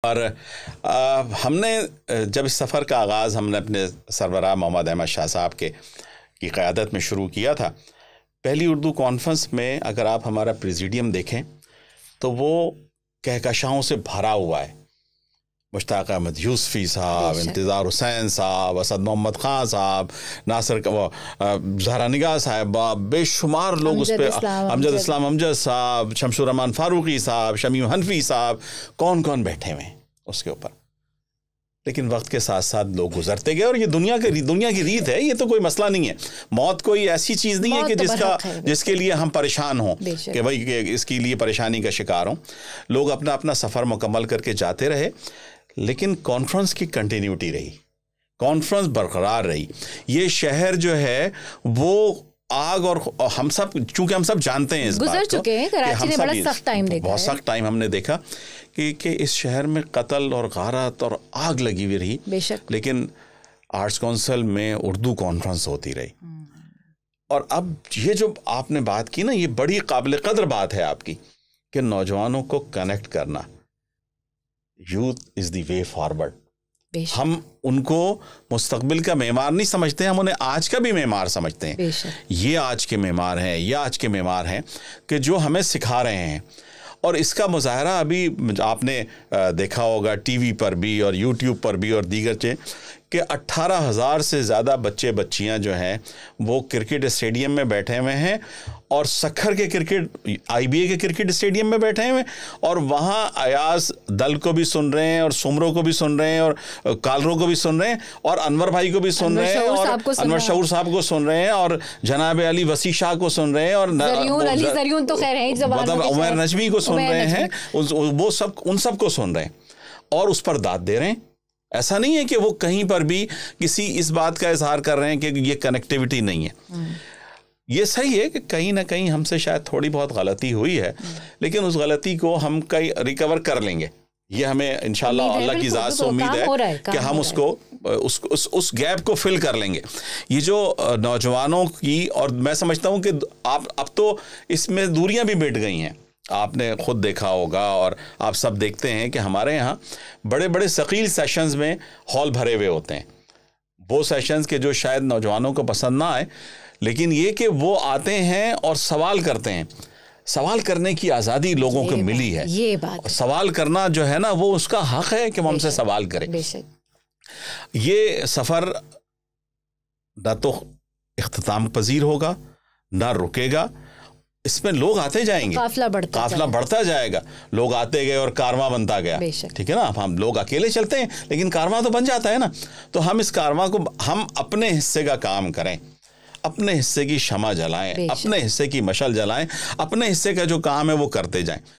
और हमने जब इस सफ़र का आगाज़ हमने अपने सरबराह मोहम्मद अहमद शाह साहब की क़यादत में शुरू किया था, पहली उर्दू कॉन्फ्रेंस में अगर आप हमारा प्रेसिडियम देखें तो वो कहकशाओं से भरा हुआ है। मुश्ताक अहमद यूसुफ़ी साहब, इंतज़ार हुसैन साहब, असद मोहम्मद ख़ान साहब, नासिर ज़हरा निगाह साहब, बेशुमार लोग उस पर, अमजद इस्लाम अमजद साहब, शमशुर रहमान फ़ारूक़ी साहब, शमीम हनफी साहब, कौन कौन बैठे हुए हैं उसके ऊपर। लेकिन वक्त के साथ साथ लोग गुजरते गए और ये दुनिया की रीत है, ये तो कोई मसला नहीं है। मौत कोई ऐसी चीज़ नहीं है कि जिसके लिए हम परेशान हों कि भाई इसके लिए परेशानी का शिकार हों। लोग अपना अपना सफ़र मुकम्मल करके जाते रहे, लेकिन कॉन्फ्रेंस की कंटिन्यूटी रही, कॉन्फ्रेंस बरकरार रही। ये शहर जो है वो आग, और हम सब चूंकि हम सब जानते हैं इस बात को, गुजर चुके हैं, कराची ने बड़ा सख्त टाइम देखा, बहुत सख्त टाइम हमने देखा कि इस शहर में कत्ल और गारत और आग लगी हुई रही। बेशक, लेकिन आर्ट्स काउंसिल में उर्दू कॉन्फ्रेंस होती रही। और अब ये जो आपने बात की ना, ये बड़ी काबिल कदर बात है आपकी कि नौजवानों को कनेक्ट करना। Youth is the way forward. हम उनको मुस्तकबिल का मेमार नहीं समझते, हम उन्हें आज का भी मेमार समझते हैं। ये आज के मेमार हैं, ये आज के मेमार हैं कि जो हमें सिखा रहे हैं। और इसका मुज़ाहरा अभी आपने देखा होगा टीवी पर भी और यूट्यूब पर भी और दीगर से कि 18,000 से ज़्यादा बच्चे बच्चियां जो हैं वो क्रिकेट स्टेडियम में बैठे हुए हैं, और सखर के IBA के क्रिकेट स्टेडियम में बैठे हुए हैं, और वहाँ अयाज दल को भी सुन रहे हैं, और सुमरों को भी सुन रहे हैं, और कालरों को भी सुन रहे हैं, और अनवर भाई को भी सुन रहे हैं, और अनवर शऊर साहब को सुन रहे हैं, और जनाब अली वसी शाह को सुन रहे हैं, और उमर नजमी को सुन रहे हैं। वो सब उन सब को सुन रहे हैं और उस पर दाद दे रहे हैं। ऐसा नहीं है कि वो कहीं पर भी किसी इस बात का इजहार कर रहे हैं कि ये कनेक्टिविटी नहीं है। ये सही है कि कहीं ना कहीं हमसे शायद थोड़ी बहुत गलती हुई है, लेकिन उस गलती को हम कहीं रिकवर कर लेंगे। ये हमें इंशाल्लाह अल्लाह की ज़ात से उम्मीद है कि हम उस गैप को फिल कर लेंगे। ये जो नौजवानों की, और मैं समझता हूँ कि अब तो इसमें दूरियां भी मिट गई हैं। आपने खुद देखा होगा और आप सब देखते हैं कि हमारे यहाँ बड़े बड़े सकील सेशंस में हॉल भरे हुए होते हैं। वो सेशंस के जो शायद नौजवानों को पसंद ना आए, लेकिन ये कि वो आते हैं और सवाल करते हैं। सवाल करने की आज़ादी लोगों को मिली है। ये बात, सवाल करना जो है ना, वो उसका हक है कि वो हमसे सवाल करें। ये सफ़र ना तो इख्तिताम पजीर होगा, ना रुकेगा। इसमें लोग आते जाएंगे, काफिला बढ़ता जाएगा। लोग आते गए और कारवां बनता गया। ठीक है ना। हम लोग अकेले चलते हैं, लेकिन कारवां तो बन जाता है ना। तो हम इस कारवां को, हम अपने हिस्से का काम करें, अपने हिस्से की शमा जलाएं, अपने हिस्से की मशल जलाएं, अपने हिस्से का जो काम है वो करते जाएं।